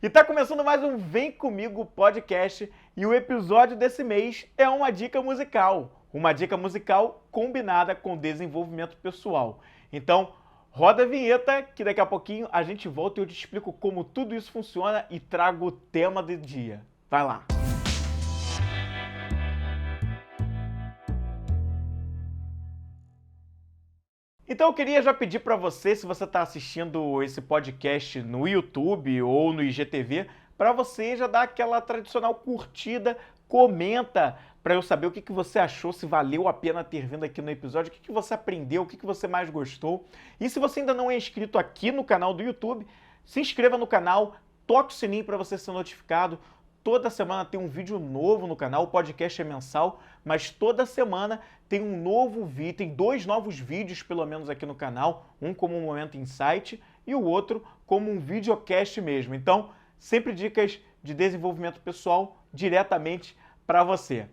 E tá começando mais um Vem Comigo podcast e o episódio desse mês é uma dica musical. Uma dica musical combinada com desenvolvimento pessoal. Então, roda a vinheta que daqui a pouquinho a gente volta e eu te explico como tudo isso funciona e trago o tema do dia. Vai lá! Então eu queria já pedir para você, se você está assistindo esse podcast no YouTube ou no IGTV, para você já dar aquela tradicional curtida, comenta para eu saber o que você achou, se valeu a pena ter vindo aqui no episódio, o que você aprendeu, o que você mais gostou. E se você ainda não é inscrito aqui no canal do YouTube, se inscreva no canal, toque o sininho para você ser notificado. Toda semana tem um vídeo novo no canal, o podcast é mensal, mas toda semana tem um novo vídeo, tem dois novos vídeos pelo menos aqui no canal, um como um Momento Insight e o outro como um videocast mesmo. Então, sempre dicas de desenvolvimento pessoal diretamente para você.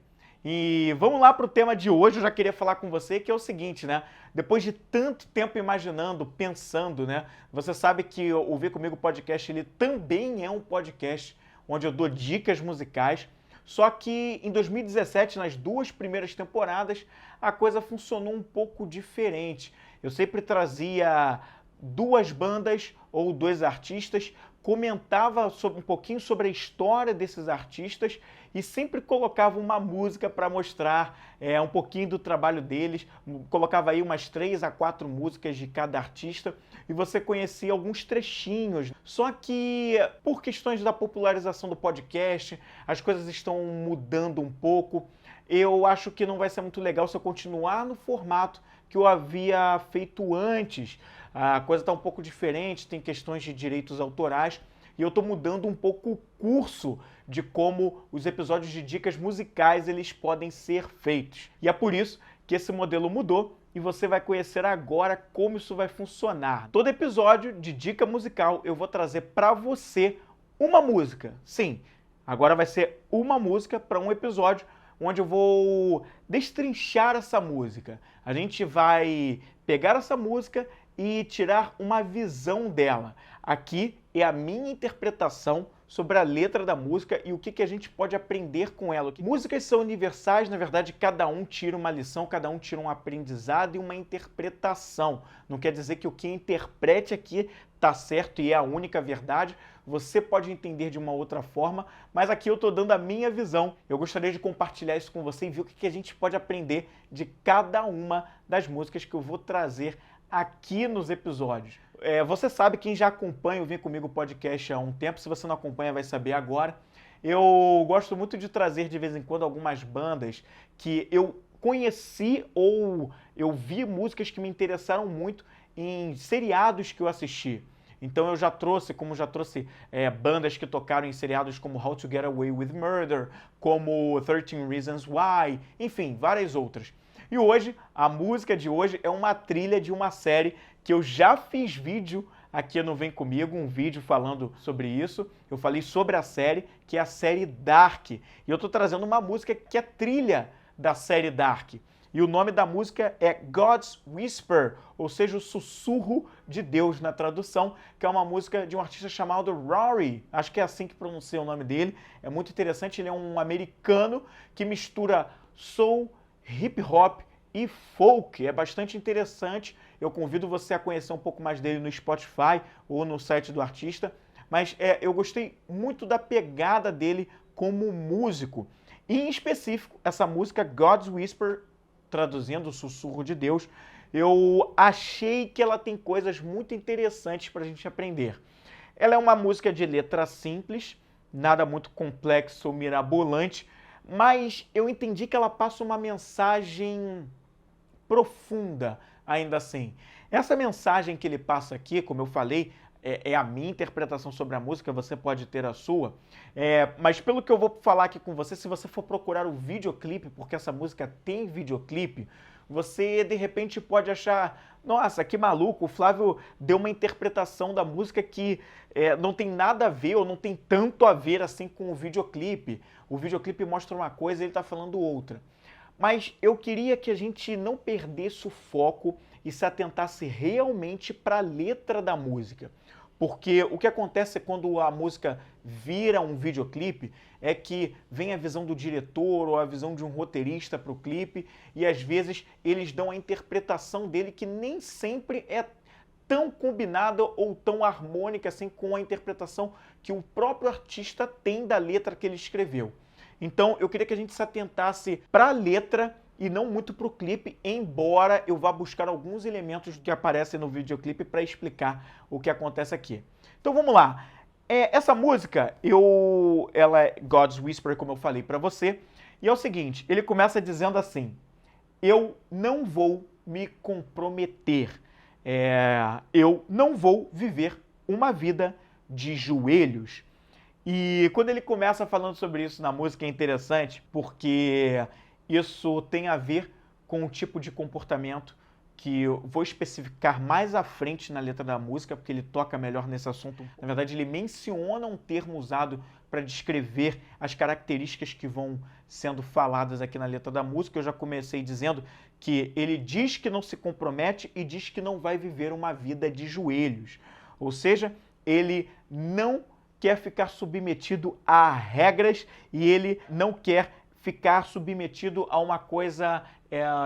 E vamos lá para o tema de hoje, eu já queria falar com você, que é o seguinte, né? Depois de tanto tempo imaginando, pensando, né? Você sabe que o Vem Comigo Podcast, ele também é um podcast onde eu dou dicas musicais, só que em 2017, nas duas primeiras temporadas, a coisa funcionou um pouco diferente. Eu sempre trazia duas bandas ou dois artistas, comentava um pouquinho sobre a história desses artistas e sempre colocava uma música para mostrar um pouquinho do trabalho deles, colocava aí umas 3 a 4 músicas de cada artista e você conhecia alguns trechinhos. Só que por questões da popularização do podcast, as coisas estão mudando um pouco. Eu acho que não vai ser muito legal se eu continuar no formato que eu havia feito antes. A coisa está um pouco diferente, tem questões de direitos autorais e eu estou mudando um pouco o curso de como os episódios de dicas musicais eles podem ser feitos. E é por isso que esse modelo mudou e você vai conhecer agora como isso vai funcionar. Todo episódio de dica musical eu vou trazer para você uma música. Sim, agora vai ser uma música para um episódio onde eu vou destrinchar essa música. A gente vai pegar essa música e tirar uma visão dela. Aqui é a minha interpretação sobre a letra da música e o que a gente pode aprender com ela. Músicas são universais, na verdade, cada um tira uma lição, cada um tira um aprendizado e uma interpretação. Não quer dizer que o que interprete aqui está certo e é a única verdade. Você pode entender de uma outra forma, mas aqui eu estou dando a minha visão. Eu gostaria de compartilhar isso com você e ver o que a gente pode aprender de cada uma das músicas que eu vou trazer aqui nos episódios. Você sabe, quem já acompanha o Vem Comigo podcast há um tempo, se você não acompanha vai saber agora. Eu gosto muito de trazer de vez em quando algumas bandas que eu conheci ou eu vi músicas que me interessaram muito em seriados que eu assisti. Então eu já trouxe, bandas que tocaram em seriados como How to Get Away with Murder, como 13 Reasons Why, enfim, várias outras. E hoje, a música de hoje é uma trilha de uma série que eu já fiz vídeo aqui no Vem Comigo, um vídeo falando sobre isso. Eu falei sobre a série, que é a série Dark. E eu tô trazendo uma música que é trilha da série Dark. E o nome da música é God's Whisper, ou seja, o sussurro de Deus na tradução, que é uma música de um artista chamado Rory. Acho que é assim que pronuncia o nome dele. É muito interessante, ele é um americano que mistura soul, hip hop e folk. É bastante interessante. Eu convido você a conhecer um pouco mais dele no Spotify ou no site do artista. Mas eu gostei muito da pegada dele como músico. E em específico, essa música God's Whisper, traduzindo o sussurro de Deus, eu achei que ela tem coisas muito interessantes para a gente aprender. Ela é uma música de letra simples, nada muito complexo ou mirabolante, mas eu entendi que ela passa uma mensagem profunda, ainda assim. Essa mensagem que ele passa aqui, como eu falei, é a minha interpretação sobre a música, você pode ter a sua, mas pelo que eu vou falar aqui com você, se você for procurar o videoclipe, porque essa música tem videoclipe, você de repente pode achar, nossa, que maluco, o Flávio deu uma interpretação da música que não tem nada a ver ou não tem tanto a ver assim com o videoclipe. O videoclipe mostra uma coisa e ele está falando outra. Mas eu queria que a gente não perdesse o foco e se atentasse realmente para a letra da música. Porque o que acontece quando a música vira um videoclipe é que vem a visão do diretor ou a visão de um roteirista para o clipe e às vezes eles dão a interpretação dele que nem sempre é tão combinada ou tão harmônica assim com a interpretação que o próprio artista tem da letra que ele escreveu. Então eu queria que a gente se atentasse para a letra e não muito para o clipe, embora eu vá buscar alguns elementos que aparecem no videoclipe para explicar o que acontece aqui. Então vamos lá. Essa música, ela é God's Whisper, como eu falei para você, e é o seguinte, ele começa dizendo assim: eu não vou me comprometer, eu não vou viver uma vida de joelhos. E quando ele começa falando sobre isso na música é interessante, porque isso tem a ver com o tipo de comportamento que eu vou especificar mais à frente na letra da música, porque ele toca melhor nesse assunto. Na verdade, ele menciona um termo usado para descrever as características que vão sendo faladas aqui na letra da música. Eu já comecei dizendo que ele diz que não se compromete e diz que não vai viver uma vida de joelhos. Ou seja, ele não quer ficar submetido a regras e ele não quer ficar submetido a uma coisa,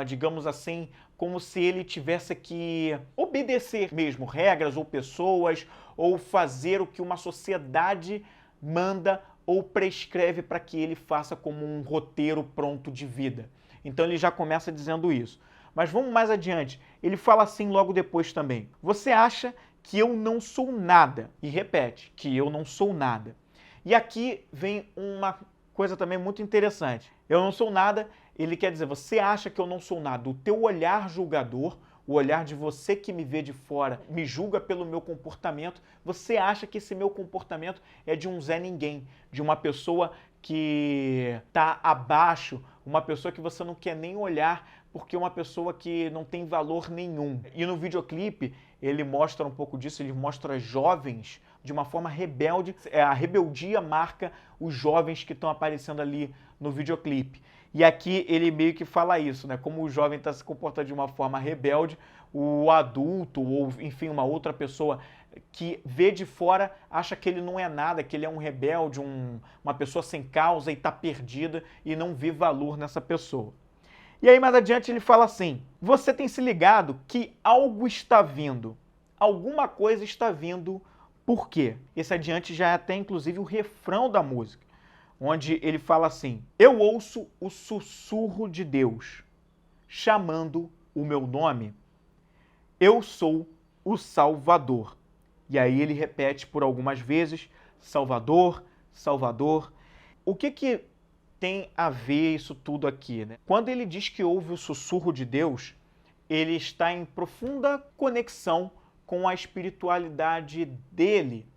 digamos assim, como se ele tivesse que obedecer mesmo regras ou pessoas ou fazer o que uma sociedade manda ou prescreve para que ele faça como um roteiro pronto de vida. Então ele já começa dizendo isso. Mas vamos mais adiante. Ele fala assim logo depois também: você acha que eu não sou nada? E repete, que eu não sou nada. E aqui vem uma coisa também muito interessante. Eu não sou nada, ele quer dizer, você acha que eu não sou nada. O teu olhar julgador, o olhar de você que me vê de fora, me julga pelo meu comportamento, você acha que esse meu comportamento é de um Zé Ninguém, de uma pessoa que está abaixo, uma pessoa que você não quer nem olhar, porque é uma pessoa que não tem valor nenhum. E no videoclipe, ele mostra um pouco disso, ele mostra jovens de uma forma rebelde. A rebeldia marca os jovens que estão aparecendo ali no videoclipe. E aqui ele meio que fala isso, né? Como o jovem está se comportando de uma forma rebelde, o adulto ou, enfim, uma outra pessoa que vê de fora acha que ele não é nada, que ele é um rebelde, uma pessoa sem causa e está perdida e não vê valor nessa pessoa. E aí mais adiante ele fala assim: você tem se ligado que algo está vindo, alguma coisa está vindo, por quê? Esse adiante já é até inclusive o refrão da música, onde ele fala assim: eu ouço o sussurro de Deus, chamando o meu nome, eu sou o Salvador. E aí ele repete por algumas vezes, Salvador, Salvador. O que tem a ver isso tudo aqui, né? Quando ele diz que ouve o sussurro de Deus, ele está em profunda conexão com a espiritualidade dele.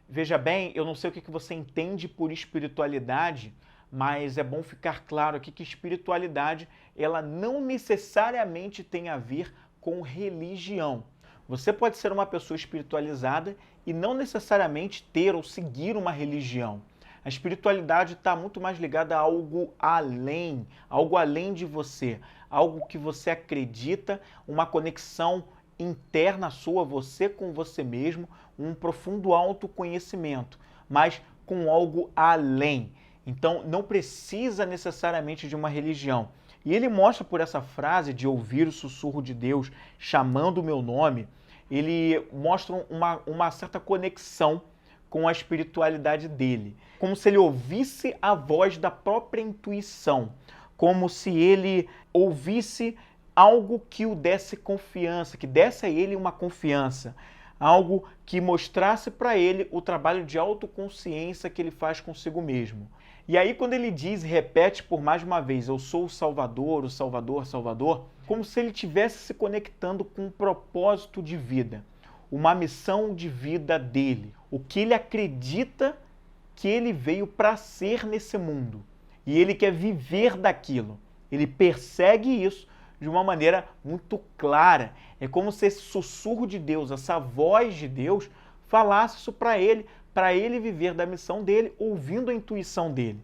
Veja bem, eu não sei o que você entende por espiritualidade, mas é bom ficar claro aqui que espiritualidade, ela não necessariamente tem a ver com religião. Você pode ser uma pessoa espiritualizada e não necessariamente ter ou seguir uma religião. A espiritualidade está muito mais ligada a algo além de você, algo que você acredita, uma conexão interna sua, você com você mesmo, um profundo autoconhecimento, mas com algo além. Então não precisa necessariamente de uma religião. E ele mostra por essa frase de ouvir o sussurro de Deus chamando o meu nome, ele mostra uma certa conexão com a espiritualidade dele, como se ele ouvisse a voz da própria intuição, como se ele ouvisse algo que o desse confiança, que desse a ele uma confiança, algo que mostrasse para ele o trabalho de autoconsciência que ele faz consigo mesmo. E aí quando ele diz e repete por mais uma vez, eu sou o Salvador, Salvador, Salvador, como se ele estivesse se conectando com um propósito de vida, uma missão de vida dele, o que ele acredita que ele veio para ser nesse mundo. E ele quer viver daquilo. Ele persegue isso de uma maneira muito clara. É como se esse sussurro de Deus, essa voz de Deus, falasse isso para ele viver da missão dele, ouvindo a intuição dele.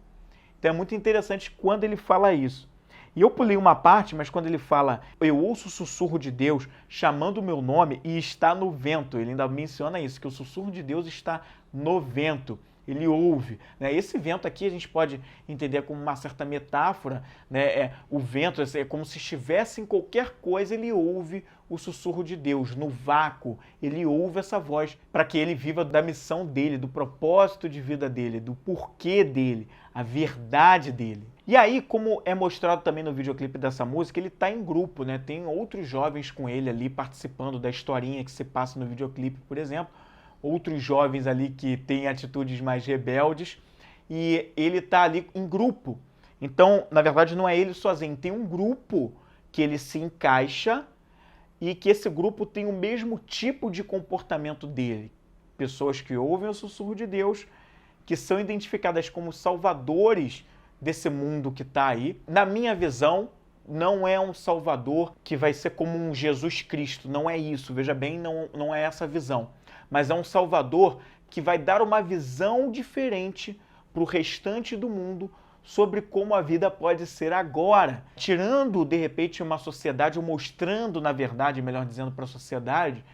Então é muito interessante quando ele fala isso. E eu pulei uma parte, mas quando ele fala, eu ouço o sussurro de Deus chamando o meu nome e está no vento, ele ainda menciona isso, que o sussurro de Deus está no vento. Ele ouve, né? Esse vento aqui a gente pode entender como uma certa metáfora, né? O vento é como se estivesse em qualquer coisa, ele ouve o sussurro de Deus. No vácuo, ele ouve essa voz para que ele viva da missão dele, do propósito de vida dele, do porquê dele, a verdade dele. E aí, como é mostrado também no videoclipe dessa música, ele está em grupo, né? Tem outros jovens com ele ali participando da historinha que se passa no videoclipe, por exemplo. Outros jovens ali que têm atitudes mais rebeldes, e ele está ali em grupo. Então, na verdade, não é ele sozinho, tem um grupo que ele se encaixa e que esse grupo tem o mesmo tipo de comportamento dele. Pessoas que ouvem o sussurro de Deus, que são identificadas como salvadores desse mundo que está aí. Na minha visão, não é um salvador que vai ser como um Jesus Cristo, não é isso, veja bem, não é essa visão. Mas é um salvador que vai dar uma visão diferente para o restante do mundo sobre como a vida pode ser agora, tirando, de repente, uma sociedade, ou mostrando, na verdade, melhor dizendo, para a sociedade,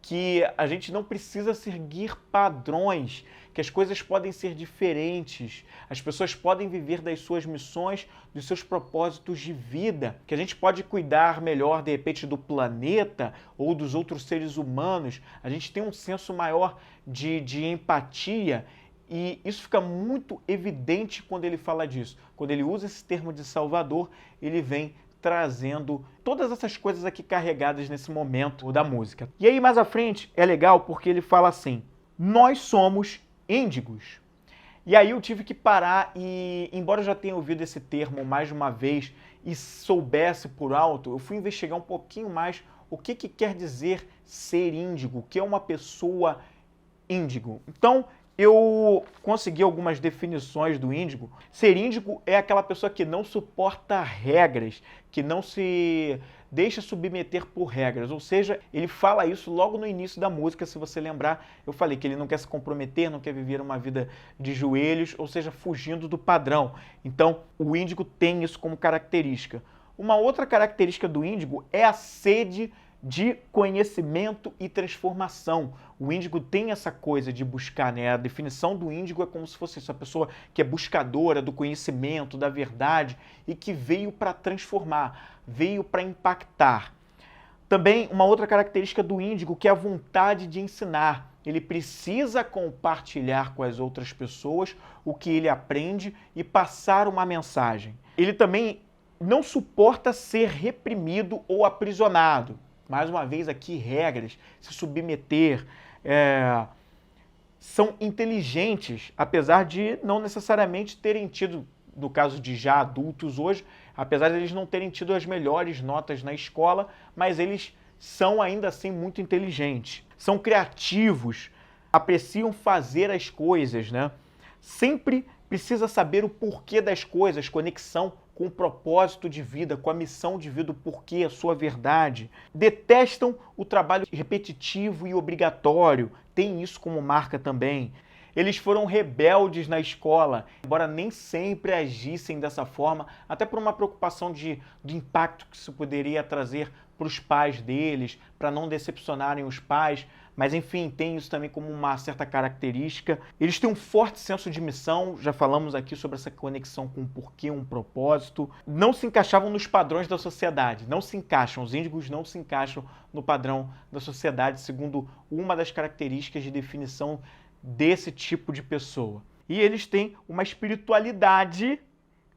que a gente não precisa seguir padrões, que as coisas podem ser diferentes, as pessoas podem viver das suas missões, dos seus propósitos de vida, que a gente pode cuidar melhor, de repente, do planeta ou dos outros seres humanos, a gente tem um senso maior de empatia, e isso fica muito evidente quando ele fala disso. Quando ele usa esse termo de Salvador, ele vem trazendo todas essas coisas aqui carregadas nesse momento da música. E aí mais à frente é legal porque ele fala assim, nós somos índigos. E aí eu tive que parar e, embora eu já tenha ouvido esse termo mais de uma vez e soubesse por alto, eu fui investigar um pouquinho mais o que quer dizer ser índigo, o que é uma pessoa índigo. Então, eu consegui algumas definições do índigo. Ser índigo é aquela pessoa que não suporta regras, que não se deixa submeter por regras. Ou seja, ele fala isso logo no início da música, se você lembrar. Eu falei que ele não quer se comprometer, não quer viver uma vida de joelhos, ou seja, fugindo do padrão. Então, o índigo tem isso como característica. Uma outra característica do índigo é a sede de conhecimento e transformação. O índigo tem essa coisa de buscar, né? A definição do índigo é como se fosse essa pessoa que é buscadora do conhecimento, da verdade e que veio para transformar, veio para impactar. Também uma outra característica do índigo que é a vontade de ensinar. Ele precisa compartilhar com as outras pessoas o que ele aprende e passar uma mensagem. Ele também não suporta ser reprimido ou aprisionado. Mais uma vez aqui, regras, se submeter, são inteligentes, apesar de não necessariamente terem tido, no caso de já adultos hoje, apesar de eles não terem tido as melhores notas na escola, mas eles são ainda assim muito inteligentes. São criativos, apreciam fazer as coisas, né? Sempre precisa saber o porquê das coisas, conexão com o propósito de vida, com a missão de vida, o porquê, a sua verdade. Detestam o trabalho repetitivo e obrigatório, tem isso como marca também. Eles foram rebeldes na escola, embora nem sempre agissem dessa forma, até por uma preocupação do impacto que isso poderia trazer para os pais deles, para não decepcionarem os pais, mas enfim, tem isso também como uma certa característica. Eles têm um forte senso de missão, já falamos aqui sobre essa conexão com um porquê, um propósito. Não se encaixavam nos padrões da sociedade, não se encaixam, os índigos não se encaixam no padrão da sociedade, segundo uma das características de definição desse tipo de pessoa. E eles têm uma espiritualidade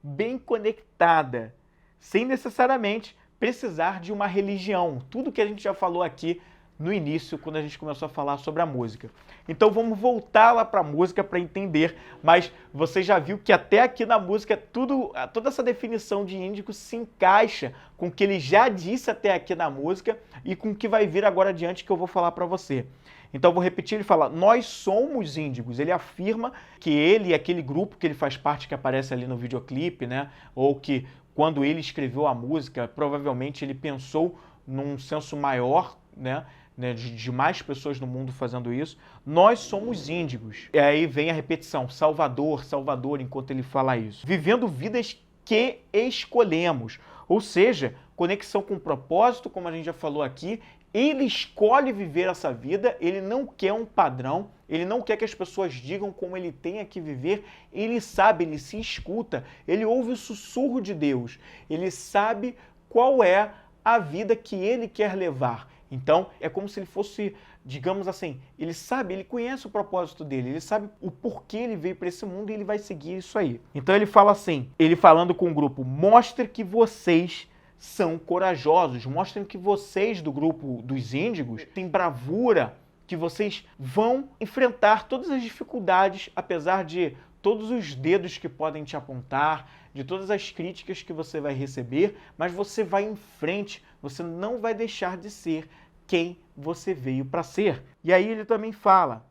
bem conectada, sem necessariamente precisar de uma religião. Tudo que a gente já falou aqui no início, quando a gente começou a falar sobre a música. Então vamos voltar lá para a música para entender, mas você já viu que até aqui na música toda essa definição de índigo se encaixa com o que ele já disse até aqui na música e com o que vai vir agora adiante que eu vou falar para você. Então eu vou repetir, ele fala, nós somos índigos. Ele afirma que ele e aquele grupo que ele faz parte, que aparece ali no videoclipe, né, ou que quando ele escreveu a música, provavelmente ele pensou num senso maior, né, de mais pessoas no mundo fazendo isso, nós somos índigos. E aí vem a repetição, Salvador, Salvador, enquanto ele fala isso. Vivendo vidas que escolhemos. Ou seja, conexão com propósito, como a gente já falou aqui, ele escolhe viver essa vida, ele não quer um padrão, ele não quer que as pessoas digam como ele tem que viver, ele sabe, ele se escuta, ele ouve o sussurro de Deus, ele sabe qual é a vida que ele quer levar. Então, é como se ele fosse, digamos assim, ele sabe, ele conhece o propósito dele, ele sabe o porquê ele veio para esse mundo e ele vai seguir isso aí. Então ele fala assim, ele falando com o grupo, mostre que vocês são corajosos, mostrem que vocês do grupo dos Índigos têm bravura, que vocês vão enfrentar todas as dificuldades, apesar de todos os dedos que podem te apontar, de todas as críticas que você vai receber, mas você vai em frente, você não vai deixar de ser quem você veio para ser. E aí ele também fala,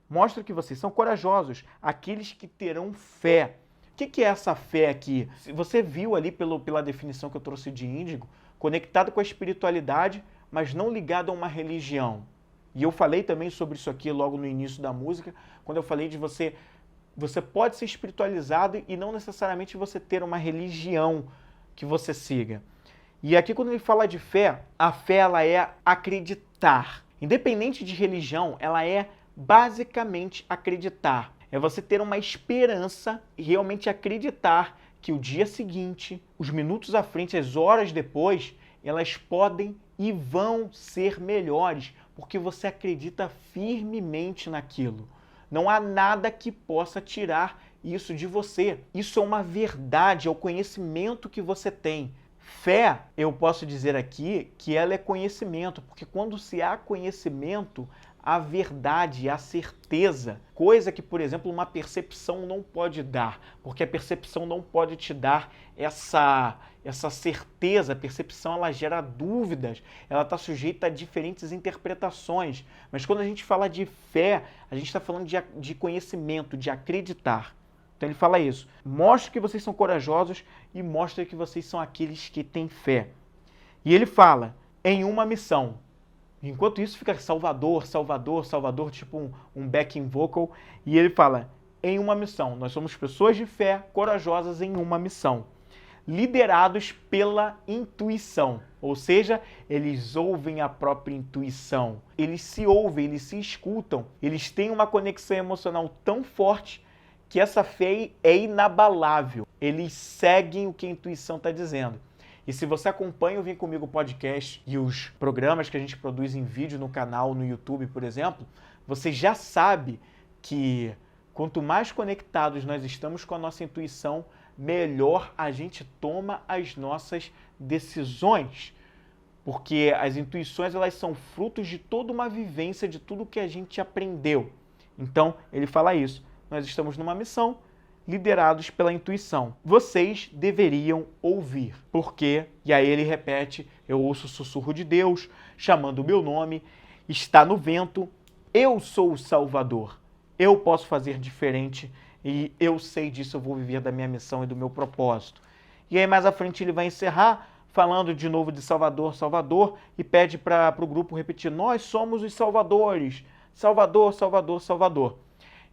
mostra que vocês são corajosos, aqueles que terão fé. O que é essa fé aqui? Você viu ali pela definição que eu trouxe de índigo, conectado com a espiritualidade, mas não ligado a uma religião. E eu falei também sobre isso aqui logo no início da música, quando eu falei de você pode ser espiritualizado e não necessariamente você ter uma religião que você siga. E aqui quando ele fala de fé, a fé ela é acreditar. Independente de religião, ela é basicamente acreditar. É você ter uma esperança e realmente acreditar que o dia seguinte, os minutos à frente, as horas depois, elas podem e vão ser melhores, porque você acredita firmemente naquilo. Não há nada que possa tirar isso de você. Isso é uma verdade, é o conhecimento que você tem. Fé, eu posso dizer aqui que ela é conhecimento, porque quando se há conhecimento, a verdade, a certeza, coisa que, por exemplo, uma percepção não pode dar, porque a percepção não pode te dar essa certeza, a percepção ela gera dúvidas, ela está sujeita a diferentes interpretações, mas quando a gente fala de fé, a gente está falando de conhecimento, de acreditar. Então ele fala isso, mostre que vocês são corajosos e mostre que vocês são aqueles que têm fé. E ele fala, em uma missão. Enquanto isso fica Salvador, Salvador, Salvador, tipo um backing vocal. E ele fala, em uma missão. Nós somos pessoas de fé, corajosas em uma missão. Liderados pela intuição. Ou seja, eles ouvem a própria intuição. Eles se ouvem, eles se escutam. Eles têm uma conexão emocional tão forte que essa fé é inabalável. Eles seguem o que a intuição está dizendo. E se você acompanha o Vem Comigo Podcast e os programas que a gente produz em vídeo no canal, no YouTube, por exemplo, você já sabe que quanto mais conectados nós estamos com a nossa intuição, melhor a gente toma as nossas decisões. Porque as intuições elas são frutos de toda uma vivência, de tudo que a gente aprendeu. Então, ele fala isso. Nós estamos numa missão, liderados pela intuição. Vocês deveriam ouvir. Porque, e aí ele repete, eu ouço o sussurro de Deus, chamando o meu nome, está no vento, eu sou o Salvador. Eu posso fazer diferente e eu sei disso, eu vou viver da minha missão e do meu propósito. E aí mais à frente ele vai encerrar falando de novo de Salvador, Salvador, e pede para o grupo repetir, nós somos os salvadores, Salvador, Salvador, Salvador.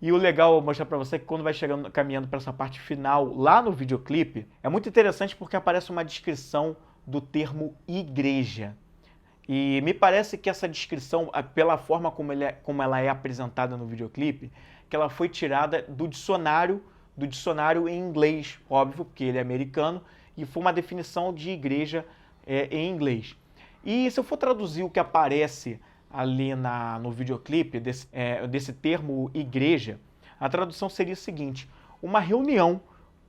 E o legal, eu vou mostrar para você que quando vai chegando, caminhando para essa parte final, lá no videoclipe, é muito interessante porque aparece uma descrição do termo igreja. E me parece que essa descrição, pela forma como ela é apresentada no videoclipe, que ela foi tirada do dicionário em inglês, óbvio, porque ele é americano, e foi uma definição de igreja em inglês. E se eu for traduzir o que aparece ali no videoclipe, desse termo igreja, a tradução seria o seguinte, uma reunião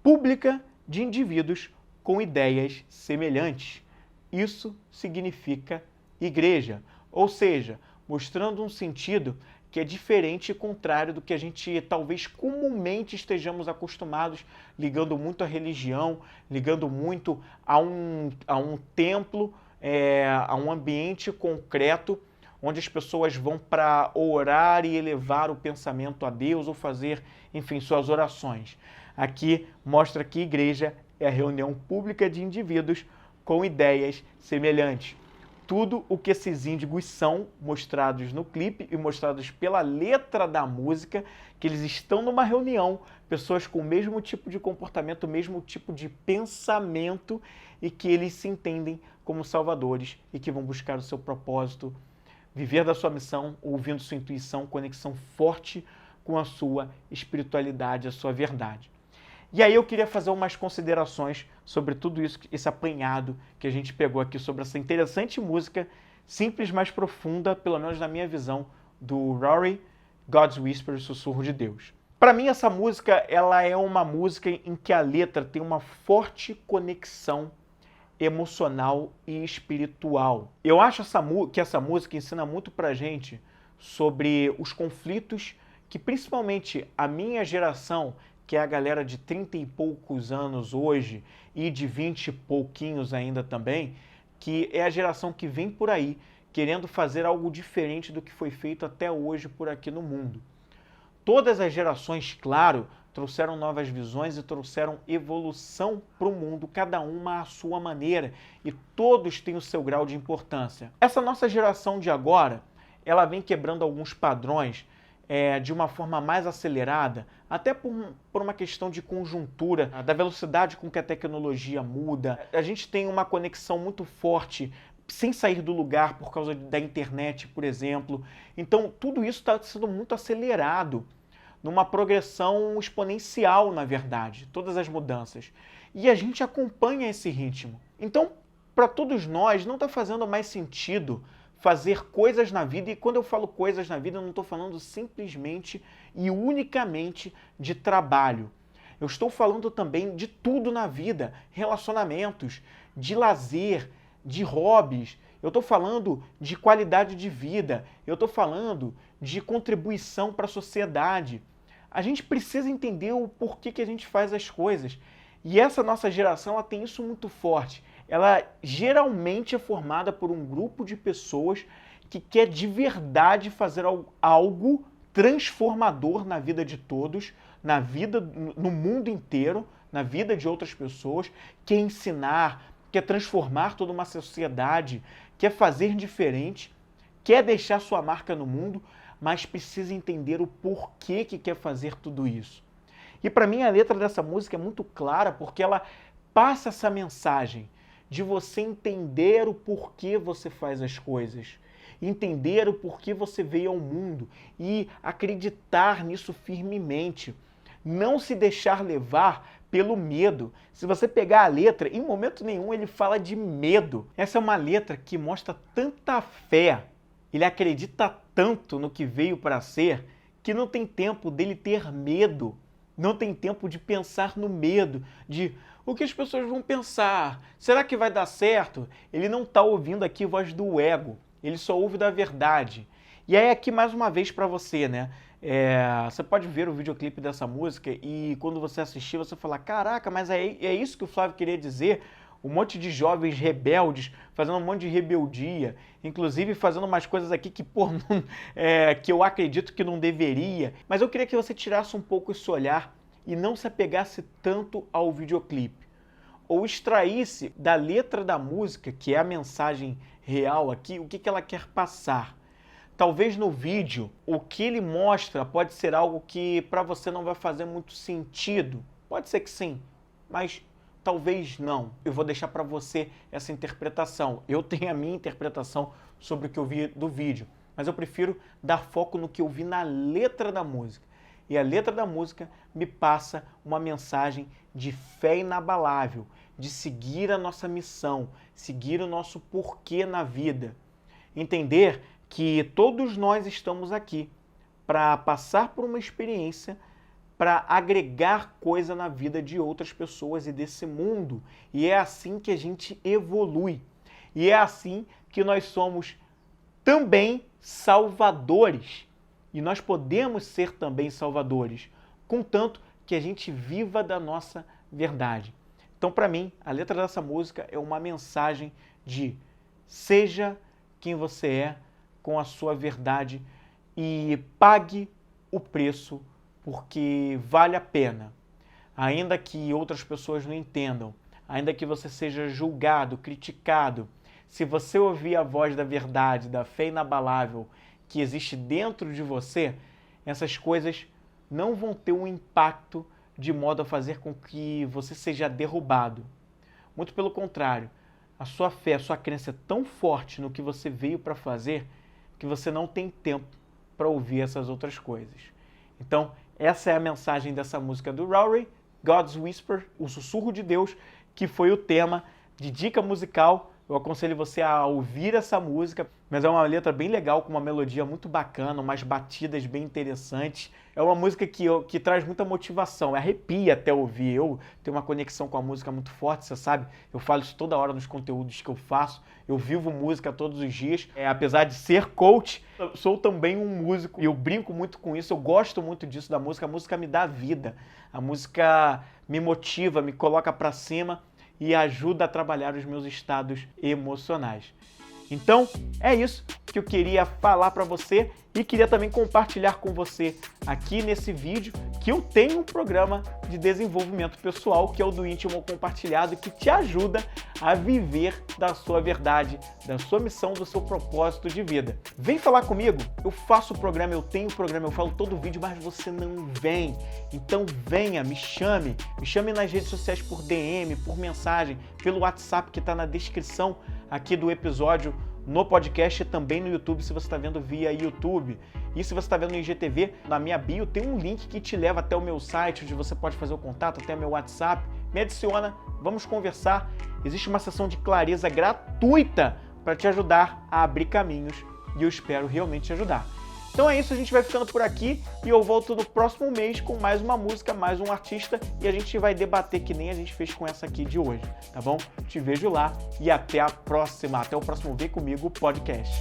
pública de indivíduos com ideias semelhantes. Isso significa igreja, ou seja, mostrando um sentido que é diferente e contrário do que a gente talvez comumente estejamos acostumados, ligando muito à religião, ligando muito a um templo, a um ambiente concreto, onde as pessoas vão para orar e elevar o pensamento a Deus ou fazer, enfim, suas orações. Aqui mostra que igreja é a reunião pública de indivíduos com ideias semelhantes. tudo o que esses índigos são, mostrados no clipe e mostrados pela letra da música, que eles estão numa reunião, pessoas com o mesmo tipo de comportamento, o mesmo tipo de pensamento, e que eles se entendem como salvadores e que vão buscar o seu propósito, viver da sua missão, ouvindo sua intuição, conexão forte com a sua espiritualidade, a sua verdade. E aí eu queria fazer umas considerações sobre tudo isso, esse apanhado que a gente pegou aqui sobre essa interessante música, simples, mas profunda, pelo menos na minha visão, do Rory, God's Whisper, Sussurro de Deus. Para mim, essa música ela é uma música em que a letra tem uma forte conexão emocional e espiritual. Eu acho que essa música ensina muito pra gente sobre os conflitos que principalmente a minha geração, que é a galera de 30 e poucos anos hoje e de 20 e pouquinhos ainda também, que é a geração que vem por aí querendo fazer algo diferente do que foi feito até hoje por aqui no mundo. Todas as gerações, claro, trouxeram novas visões e trouxeram evolução para o mundo, cada uma à sua maneira, e todos têm o seu grau de importância. Essa nossa geração de agora, ela vem quebrando alguns padrões de uma forma mais acelerada, até por uma questão de conjuntura, da velocidade com que a tecnologia muda. A gente tem uma conexão muito forte sem sair do lugar por causa da internet, por exemplo. Então, tudo isso está sendo muito acelerado, numa progressão exponencial, na verdade, todas as mudanças. E a gente acompanha esse ritmo. Então, para todos nós, não está fazendo mais sentido fazer coisas na vida, e quando eu falo coisas na vida, eu não estou falando simplesmente e unicamente de trabalho. Eu estou falando também de tudo na vida, relacionamentos, de lazer, de hobbies, eu estou falando de qualidade de vida, eu estou falando de contribuição para a sociedade. A gente precisa entender o porquê que a gente faz as coisas. E essa nossa geração ela tem isso muito forte. Ela geralmente é formada por um grupo de pessoas que quer de verdade fazer algo transformador na vida de todos, na vida, no mundo inteiro, na vida de outras pessoas, quer ensinar, quer transformar toda uma sociedade, quer fazer diferente, quer deixar sua marca no mundo, mas precisa entender o porquê que quer fazer tudo isso. E para mim a letra dessa música é muito clara porque ela passa essa mensagem de você entender o porquê você faz as coisas, entender o porquê você veio ao mundo e acreditar nisso firmemente. Não se deixar levar pelo medo. Se você pegar a letra, em momento nenhum ele fala de medo. Essa é uma letra que mostra tanta fé, ele acredita tanto no que veio para ser, que não tem tempo dele ter medo. Não tem tempo de pensar no medo, de o que as pessoas vão pensar, será que vai dar certo? Ele não está ouvindo aqui voz do ego, ele só ouve da verdade. E aí aqui mais uma vez para você, né? Você pode ver o videoclipe dessa música e quando você assistir você falar, caraca, mas é isso que o Flávio queria dizer? Um monte de jovens rebeldes fazendo um monte de rebeldia, inclusive fazendo umas coisas aqui que, que eu acredito que não deveria. Mas eu queria que você tirasse um pouco esse olhar e não se apegasse tanto ao videoclipe. Ou extraísse da letra da música, que é a mensagem real aqui, o que ela quer passar. Talvez no vídeo, o que ele mostra pode ser algo que para você não vai fazer muito sentido. Pode ser que sim, mas talvez não. Eu vou deixar para você essa interpretação. Eu tenho a minha interpretação sobre o que eu vi do vídeo, mas eu prefiro dar foco no que eu vi na letra da música. E a letra da música me passa uma mensagem de fé inabalável, de seguir a nossa missão, seguir o nosso porquê na vida. Entender que todos nós estamos aqui para passar por uma experiência, para agregar coisa na vida de outras pessoas e desse mundo. E é assim que a gente evolui. E é assim que nós somos também salvadores. E nós podemos ser também salvadores, contanto que a gente viva da nossa verdade. Então, para mim, a letra dessa música é uma mensagem de seja quem você é com a sua verdade e pague o preço porque vale a pena. Ainda que outras pessoas não entendam, ainda que você seja julgado, criticado, se você ouvir a voz da verdade, da fé inabalável que existe dentro de você, essas coisas não vão ter um impacto de modo a fazer com que você seja derrubado. Muito pelo contrário, a sua fé, a sua crença é tão forte no que você veio para fazer que você não tem tempo para ouvir essas outras coisas. Então, essa é a mensagem dessa música do Rory, God's Whisper, o sussurro de Deus, que foi o tema de dica musical. Eu aconselho você a ouvir essa música, mas é uma letra bem legal, com uma melodia muito bacana, umas batidas bem interessantes. É uma música que traz muita motivação, arrepia até ouvir. Eu tenho uma conexão com a música muito forte, você sabe, eu falo isso toda hora nos conteúdos que eu faço, eu vivo música todos os dias. Apesar de ser coach, eu sou também um músico e eu brinco muito com isso, eu gosto muito disso da música. A música me dá vida, a música me motiva, me coloca pra cima e ajuda a trabalhar os meus estados emocionais. Então, é isso que eu queria falar para você e queria também compartilhar com você aqui nesse vídeo que eu tenho um programa de desenvolvimento pessoal, que é o do Íntimo Compartilhado, que te ajuda a viver da sua verdade, da sua missão, do seu propósito de vida. Vem falar comigo, eu faço o programa, eu tenho o programa, eu falo todo vídeo, mas você não vem. Então venha, me chame nas redes sociais por DM, por mensagem, pelo WhatsApp que está na descrição aqui do episódio, no podcast e também no YouTube, se você está vendo via YouTube. E se você está vendo no IGTV, na minha bio tem um link que te leva até o meu site, onde você pode fazer o contato, até meu WhatsApp. Me adiciona, vamos conversar. Existe uma sessão de clareza gratuita para te ajudar a abrir caminhos e eu espero realmente te ajudar. Então é isso, a gente vai ficando por aqui e eu volto no próximo mês com mais uma música, mais um artista e a gente vai debater que nem a gente fez com essa aqui de hoje, tá bom? Te vejo lá e até a próxima, até o próximo Vem Comigo podcast.